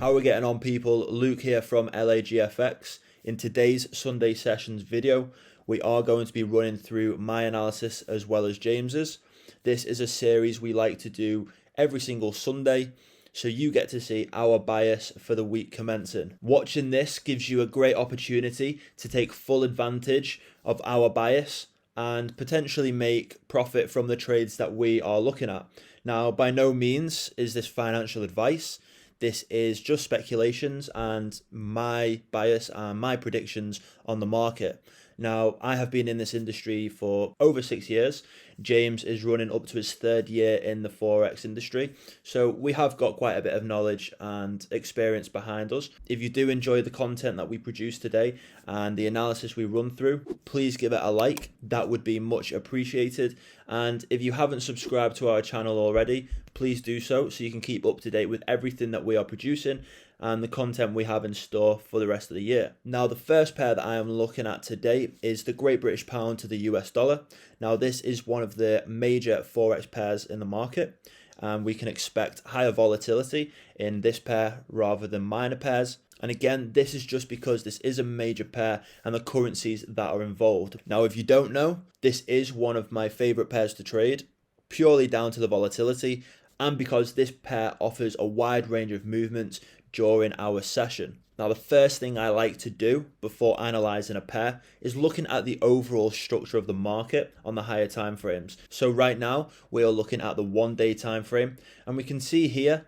How are we getting on, people? Luke here from LAGFX. In today's Sunday sessions video, we are going to be running through my analysis as well as James's. This is a series we like to do every single Sunday, so you get to see our bias for the week commencing. Watching this gives you a great opportunity to take full advantage of our bias and potentially make profit from the trades that we are looking at. Now, by no means is this financial advice. This is just speculations and my bias and my predictions on the market. Now, I have been in this industry for over 6 years. James is running up to his 3rd year in the Forex industry. So we have got quite a bit of knowledge and experience behind us. If you do enjoy the content that we produce today and the analysis we run through, please give it a like. That would be much appreciated. And if you haven't subscribed to our channel already, please do so you can keep up to date with everything that we are producing and the content we have in store for the rest of the year. Now, the first pair that I am looking at today is the Great British Pound to the US dollar. Now, this is one of the major Forex pairs in the market, and we can expect higher volatility in this pair rather than minor pairs. And again, this is just because this is a major pair and the currencies that are involved. Now, if you don't know, this is one of my favorite pairs to trade, purely down to the volatility and because this pair offers a wide range of movements during our session. Now, the first thing I like to do before analyzing a pair is looking at the overall structure of the market on the higher time frames. So right now we are looking at the 1-day time frame, and we can see here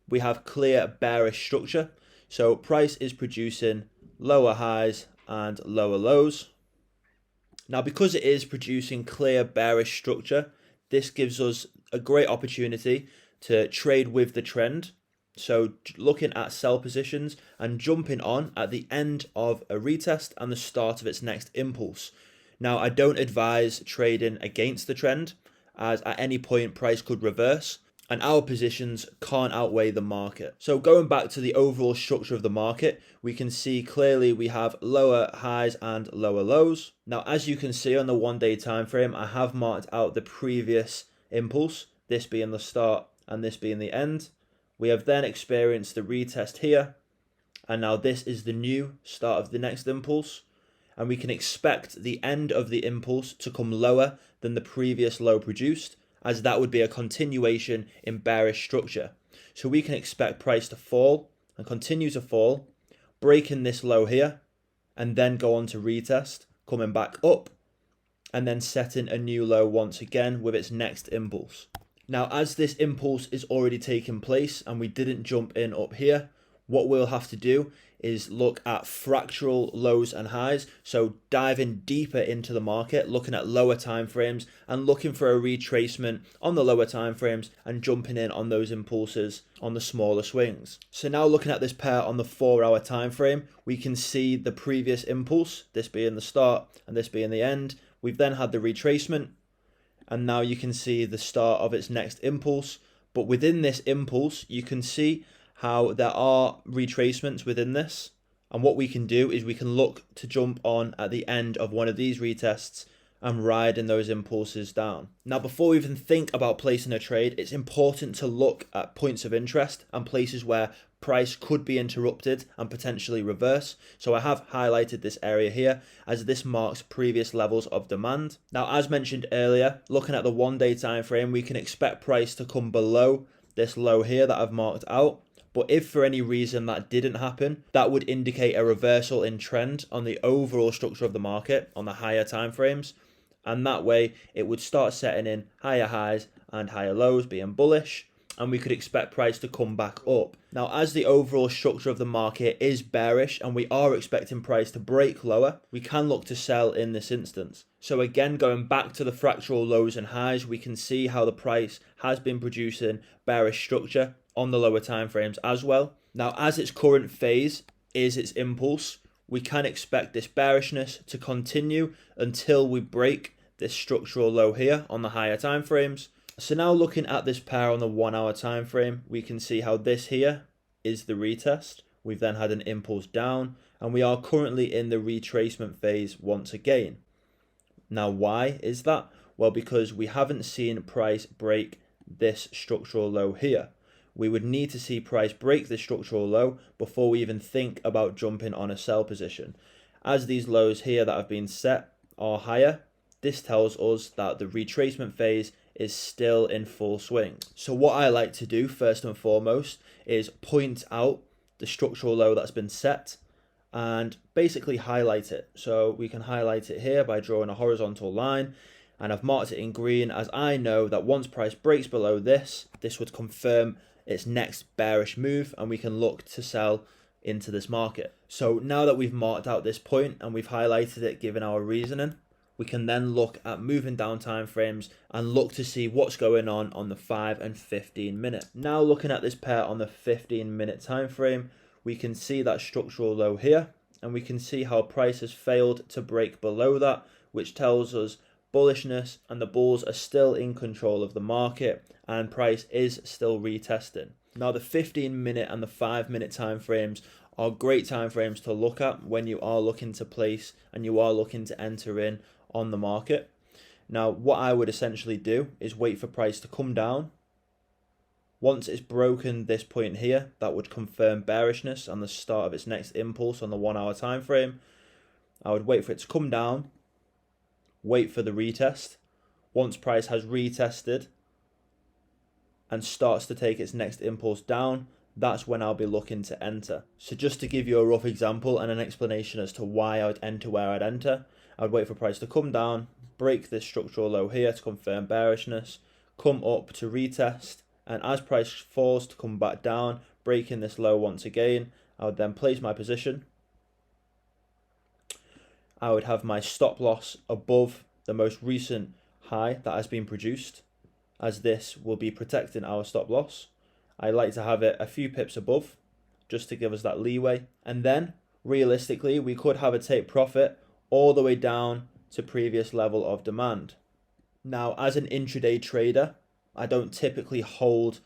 we have clear bearish structure. So price is producing lower highs and lower lows. Now, because it is producing clear bearish structure, this gives us a great opportunity to trade with the trend. So looking at sell positions and jumping on at the end of a retest and the start of its next impulse. Now, I don't advise trading against the trend, as at any point price could reverse and our positions can't outweigh the market. So going back to the overall structure of the market, we can see clearly we have lower highs and lower lows. Now, as you can see on the 1-day time frame, I have marked out the previous impulse, this being the start and this being the end. We have then experienced the retest here, and now this is the new start of the next impulse, and we can expect the end of the impulse to come lower than the previous low produced, as that would be a continuation in bearish structure. So we can expect price to fall and continue to fall, breaking this low here, and then go on to retest, coming back up, and then setting a new low once again with its next impulse. Now, as this impulse is already taking place and we didn't jump in up here, what we'll have to do is look at fractional lows and highs. So diving deeper into the market, looking at lower time frames and looking for a retracement on the lower time frames and jumping in on those impulses on the smaller swings. So now looking at this pair on the 4-hour time frame, we can see the previous impulse, this being the start and this being the end. We've then had the retracement, and now you can see the start of its next impulse. But within this impulse, you can see how there are retracements within this. And what we can do is we can look to jump on at the end of one of these retests and riding those impulses down. Now, before we even think about placing a trade, it's important to look at points of interest and places where price could be interrupted and potentially reverse. So I have highlighted this area here as this marks previous levels of demand. Now, as mentioned earlier, looking at the 1-day time frame, we can expect price to come below this low here that I've marked out. But if for any reason that didn't happen, that would indicate a reversal in trend on the overall structure of the market on the higher time frames. And that way it would start setting in higher highs and higher lows, being bullish, and we could expect price to come back up. Now, as the overall structure of the market is bearish and we are expecting price to break lower, we can look to sell in this instance. So again, going back to the fractional lows and highs, we can see how the price has been producing bearish structure on the lower time frames as well. Now, as its current phase is its impulse, we can expect this bearishness to continue until we break this structural low here on the higher time frames. So now looking at this pair on the 1-hour time frame, we can see how this here is the retest. We've then had an impulse down, and we are currently in the retracement phase once again. Now, why is that? Well, because we haven't seen price break this structural low here. we would need to see price break the structural low before we even think about jumping on a sell position. As these lows here that have been set are higher, this tells us that the retracement phase is still in full swing. So what I like to do first and foremost is point out the structural low that's been set and basically highlight it. So we can highlight it here by drawing a horizontal line, and I've marked it in green as I know that once price breaks below this would confirm its next bearish move and we can look to sell into this market. So now that we've marked out this point and we've highlighted it given our reasoning, we can then look at moving down time frames and look to see what's going on the 5 and 15 minute. Now looking at this pair on the 15-minute time frame, we can see that structural low here, and we can see how price has failed to break below that, which tells us bullishness and the bulls are still in control of the market and price is still retesting. Now the 15-minute and the 5-minute time frames are great time frames to look at when you are looking to place and you are looking to enter in on the market. Now what I would essentially do is wait for price to come down. Once it's broken this point here, that would confirm bearishness and the start of its next impulse on the 1 hour time frame. I would wait for it to come down, wait for the retest. Once price has retested and starts to take its next impulse down, that's when I'll be looking to enter. So just to give you a rough example and an explanation as to why I would enter where I'd enter, I would wait for price to come down, break this structural low here to confirm bearishness, come up to retest, and as price falls to come back down, breaking this low once again, I would then place my position. I would have my stop loss above the most recent high that has been produced, as this will be protecting our stop loss. I like to have it a few pips above, just to give us that leeway. And then, realistically, we could have a take profit all the way down to previous level of demand. Now, as an intraday trader, I don't typically hold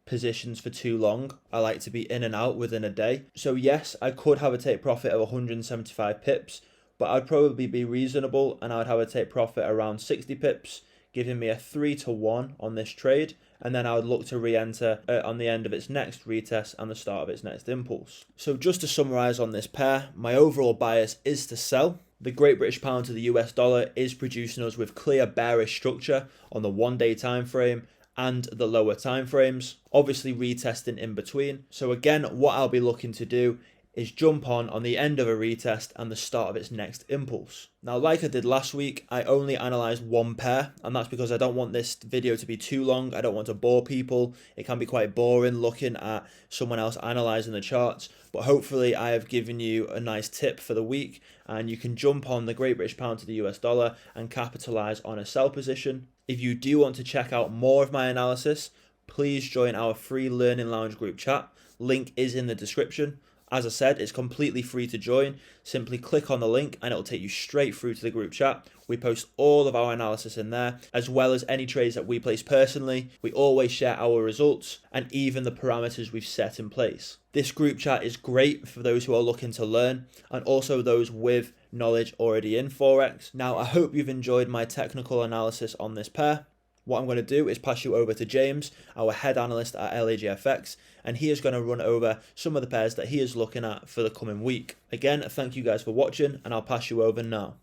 positions for too long. I like to be in and out within a day. So yes, I could have a take profit of 175 pips, but I'd probably be reasonable and I'd have a take profit around 60 pips, giving me a 3-to-1 on this trade. And then I would look to re-enter on the end of its next retest and the start of its next impulse. So just to summarize on this pair, my overall bias is to sell. The Great British Pound to the US dollar is producing us with clear bearish structure on the 1-day time frame and the lower time frames, obviously retesting in between. So again, what I'll be looking to do is jump on the end of a retest and the start of its next impulse. Now, like I did last week, I only analysed one pair, and that's because I don't want this video to be too long. I don't want to bore people. It can be quite boring looking at someone else analysing the charts, but hopefully I have given you a nice tip for the week, and you can jump on the Great British Pound to the US dollar and capitalise on a sell position. If you do want to check out more of my analysis, please join our free Learning Lounge group chat. Link is in the description. As I said, it's completely free to join. Simply click on the link and it'll take you straight through to the group chat. We post all of our analysis in there, as well as any trades that we place personally. We always share our results and even the parameters we've set in place. This group chat is great for those who are looking to learn and also those with knowledge already in Forex. Now, I hope you've enjoyed my technical analysis on this pair. What I'm going to do is pass you over to James, our head analyst at LAGFX, and he is going to run over some of the pairs that he is looking at for the coming week. Again, thank you guys for watching, and I'll pass you over now.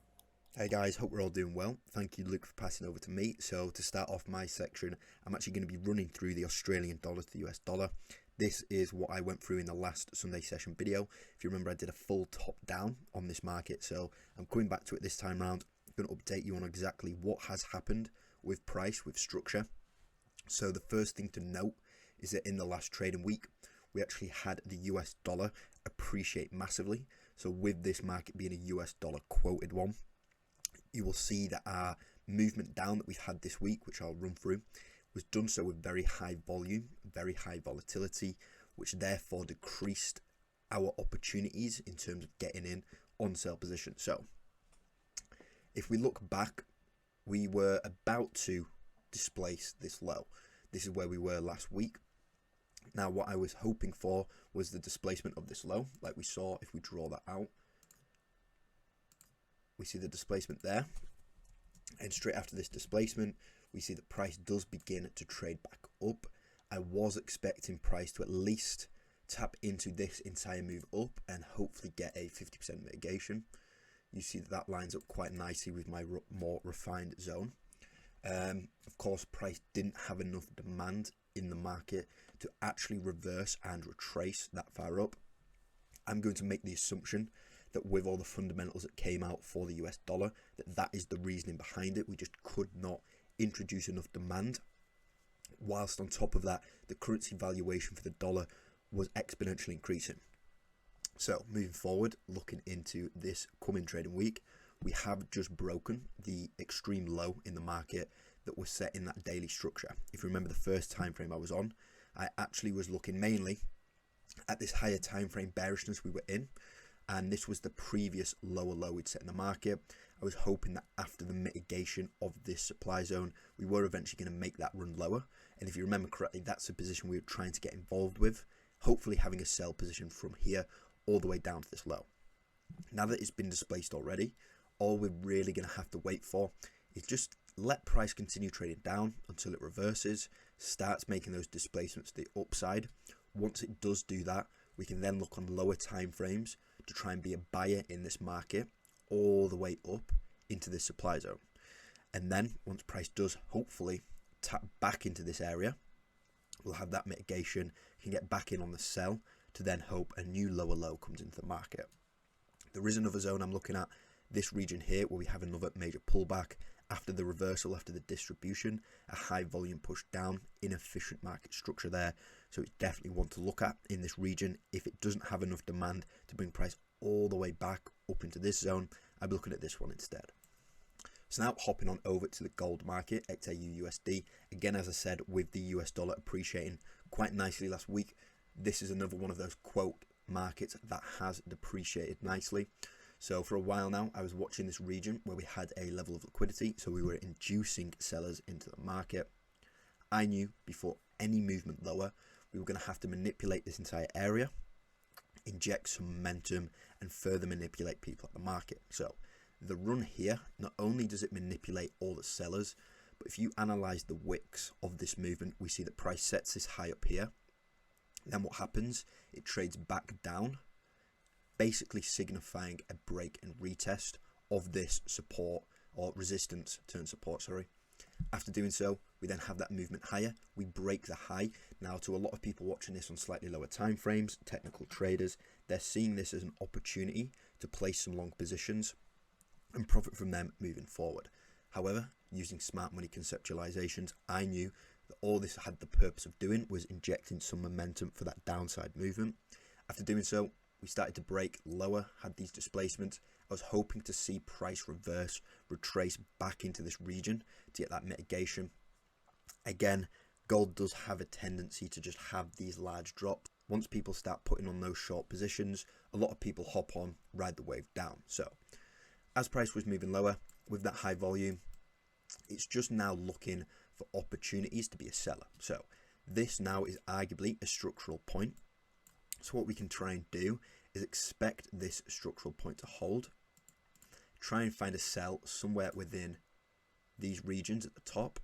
Hey guys, hope we're all doing well. Thank you, Luke, for passing over to me. So to start off my section, I'm actually going to be running through the Australian dollar to the US dollar. This is what I went through in the last Sunday session video. If you remember, I did a full top down on this market, so I'm coming back to it this time round. I'm going to update you on exactly what has happened with price, with structure. So the first thing to note is that in the last trading week, we actually had the US dollar appreciate massively. So with this market being a US dollar quoted one, you will see that our movement down that we've had this week, which I'll run through, was done so with very high volume, very high volatility, which therefore decreased our opportunities in terms of getting in on sell position. So if we look back, we were about to displace this low. This is where we were last week. Now, what I was hoping for was the displacement of this low, like we saw if we draw that out. We see the displacement there. And straight after this displacement, we see the price does begin to trade back up I was expecting price to at least tap into this entire move up and hopefully get a 50% mitigation. You see that lines up quite nicely with my more refined zone. Of course, price didn't have enough demand in the market to actually reverse and retrace that far up. I'm going to make the assumption that with all the fundamentals that came out for the US dollar, that is the reasoning behind it. We just could not introduce enough demand. Whilst on top of that, the currency valuation for the dollar was exponentially increasing. So moving forward, looking into this coming trading week, we have just broken the extreme low in the market that was set in that daily structure. If you remember the first time frame I was on, I actually was looking mainly at this higher time frame bearishness we were in, and this was the previous lower low we'd set in the market. I was hoping that after the mitigation of this supply zone, we were eventually going to make that run lower. And if you remember correctly, that's the position we were trying to get involved with, hopefully having a sell position from here all the way down to this low. Now that it's been displaced already, all we're really going to have to wait for is just let price continue trading down until it reverses, starts making those displacements to the upside. Once it does do that, we can then look on lower time frames to try and be a buyer in this market all the way up into this supply zone. And then once price does hopefully tap back into this area, we'll have that mitigation, can get back in on the sell to then hope a new lower low comes into the market. There is another zone I'm looking at, this region here, where we have another major pullback after the reversal, after the distribution, a high volume push down, inefficient market structure there. So it's definitely one to look at in this region. If it doesn't have enough demand to bring price all the way back up into this zone, I'll be looking at this one instead. So now hopping on over to the gold market, XAU USD. Again, as I said, with the US dollar appreciating quite nicely last week, this is another one of those quote markets that has depreciated nicely. So for a while now, I was watching this region where we had a level of liquidity, so we were inducing sellers into the market. I knew before any movement lower, we were going to have to manipulate this entire area, inject some momentum, and further manipulate people at the market. So the run here, not only does it manipulate all the sellers, but if you analyze the wicks of this movement, we see that price sets this high up here. Then what happens? It trades back down, basically signifying a break and retest of this support or resistance turn support, sorry. After doing so, we then have that movement higher. We break the high. Now, to a lot of people watching this on slightly lower time frames, technical traders, they're seeing this as an opportunity to place some long positions and profit from them moving forward. However, using smart money conceptualizations, I knew that all this had the purpose of doing was injecting some momentum for that downside movement. After doing so, we started to break lower, had these displacements. I was hoping to see price reverse, retrace back into this region to get that mitigation. Again, gold does have a tendency to just have these large drops. Once people start putting on those short positions, a lot of people hop on, ride the wave down. So as price was moving lower with that high volume, it's just now looking for opportunities to be a seller. So this now is arguably a structural point. So what we can try and do is expect this structural point to hold, try and find a sell somewhere within these regions at the top,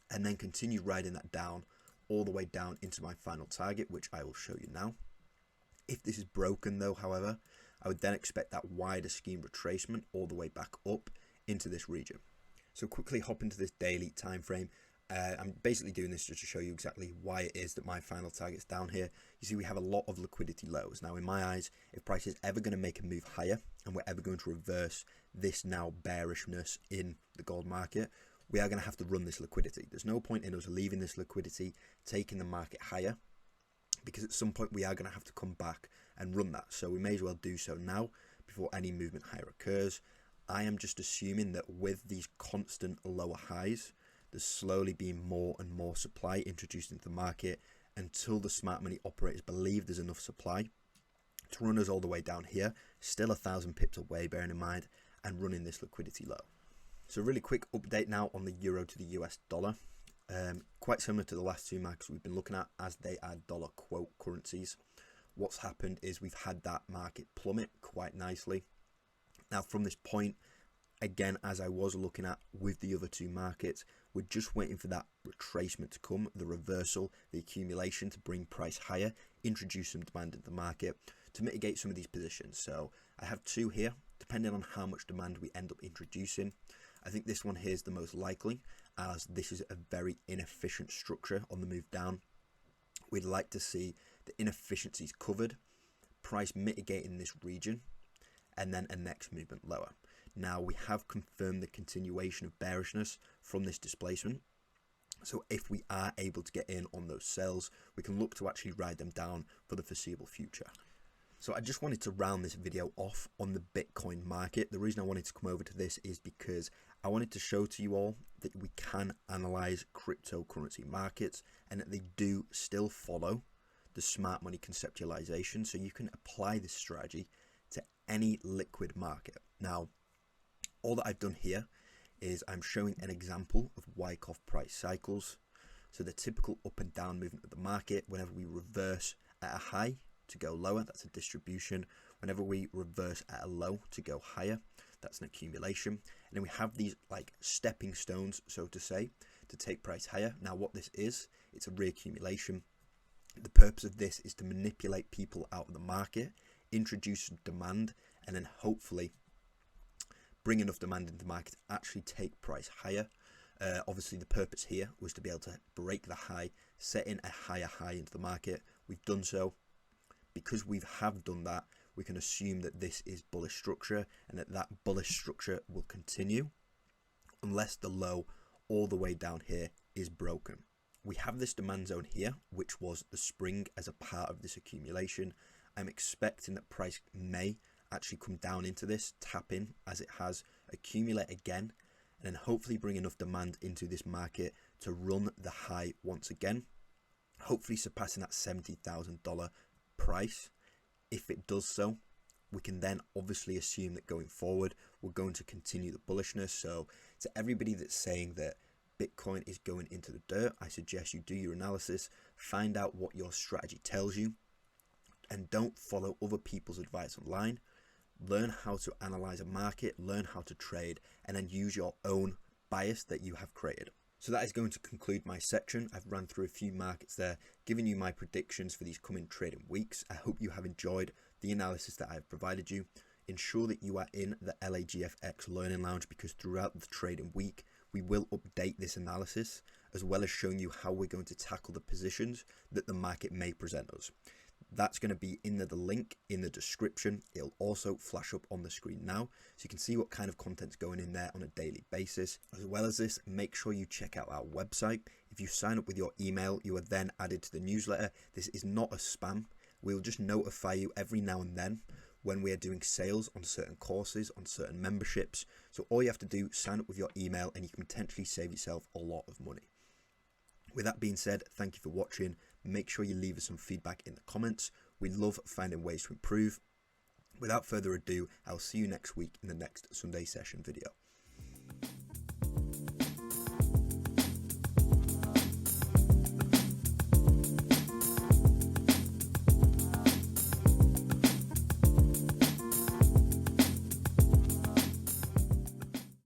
and then continue riding that down all the way down into my final target, which I will show you now. If this is broken though, however, I would then expect that wider scheme retracement all the way back up into this region. So quickly hop into this daily time frame. I'm basically doing this just to show you exactly why it is that my final target's down here. You see, we have a lot of liquidity lows. Now, in my eyes, if price is ever going to make a move higher and we're ever going to reverse this now bearishness in the gold market, we are going to have to run this liquidity. There's no point in us leaving this liquidity, taking the market higher, because at some point we are going to have to come back and run that. So we may as well do so now before any movement higher occurs. I am just assuming that with these constant lower highs, there's slowly being more and more supply introduced into the market until the smart money operators believe there's enough supply to run us all the way down here, still 1,000 pips away, bearing in mind, and running this liquidity low. So really quick update now on the euro to the US dollar. Quite similar to the last two markets we've been looking at, as they are dollar quote currencies. What's happened is we've had that market plummet quite nicely. Now from this point, Again, as I was looking at with the other two markets, we're just waiting for that retracement to come, the reversal, the accumulation to bring price higher, introduce some demand into the market to mitigate some of these positions. So I have two here, depending on how much demand we end up introducing. I think this one here is the most likely, as this is a very inefficient structure on the move down. We'd like to see the inefficiencies covered, price mitigating this region, and then a next movement lower. Now we have confirmed the continuation of bearishness from this displacement. So if we are able to get in on those sells, we can look to actually ride them down for the foreseeable future. So I just wanted to round this video off on the Bitcoin market. The reason I wanted to come over to this is because I wanted to show to you all that we can analyze cryptocurrency markets and that they do still follow the smart money conceptualization. So you can apply this strategy to any liquid market. Now, all that I've done here is I'm showing an example of Wyckoff price cycles. So the typical up and down movement of the market, whenever we reverse at a high to go lower, that's a distribution. Whenever we reverse at a low to go higher, that's an accumulation. And then we have these like stepping stones, so to say, to take price higher. Now what this is, it's a reaccumulation. The purpose of this is to manipulate people out of the market, introduce demand, and then hopefully bring enough demand into the market to actually take price higher. Obviously the purpose here was to be able to break the high, set in a higher high into the market. We've done so. Because we have done that, we can assume that this is bullish structure and that that bullish structure will continue unless the low all the way down here is broken. We have this demand zone here, which was the spring as a part of this accumulation. I'm expecting that price may actually come down into this, tap in as it has, accumulate again, and then hopefully bring enough demand into this market to run the high once again, hopefully surpassing that $70,000 price. If it does so, we can then obviously assume that going forward we're going to continue the bullishness. So to everybody that's saying that Bitcoin is going into the dirt, I suggest you do your analysis, find out what your strategy tells you, and don't follow other people's advice online. Learn how to analyze a market, learn how to trade, and then use your own bias that you have created. So that is going to conclude my section. I've run through a few markets there, giving you my predictions for these coming trading weeks. I hope you have enjoyed the analysis that I have provided you. Ensure that you are in the LAGFX Learning Lounge, because throughout the trading week, we will update this analysis, as well as showing you how we're going to tackle the positions that the market may present us. That's going to be in the link in the description. It'll also flash up on the screen now, so you can see what kind of content's going in there on a daily basis. As well as this, make sure you check out our website. If you sign up with your email, you are then added to the newsletter. This is not a spam. We'll just notify you every now and then when we are doing sales on certain courses, on certain memberships. So all you have to do, sign up with your email, and you can potentially save yourself a lot of money. With that being said, thank you for watching. Make sure you leave us some feedback in the comments. We love finding ways to improve. Without further ado, I'll see you next week in the next Sunday session video.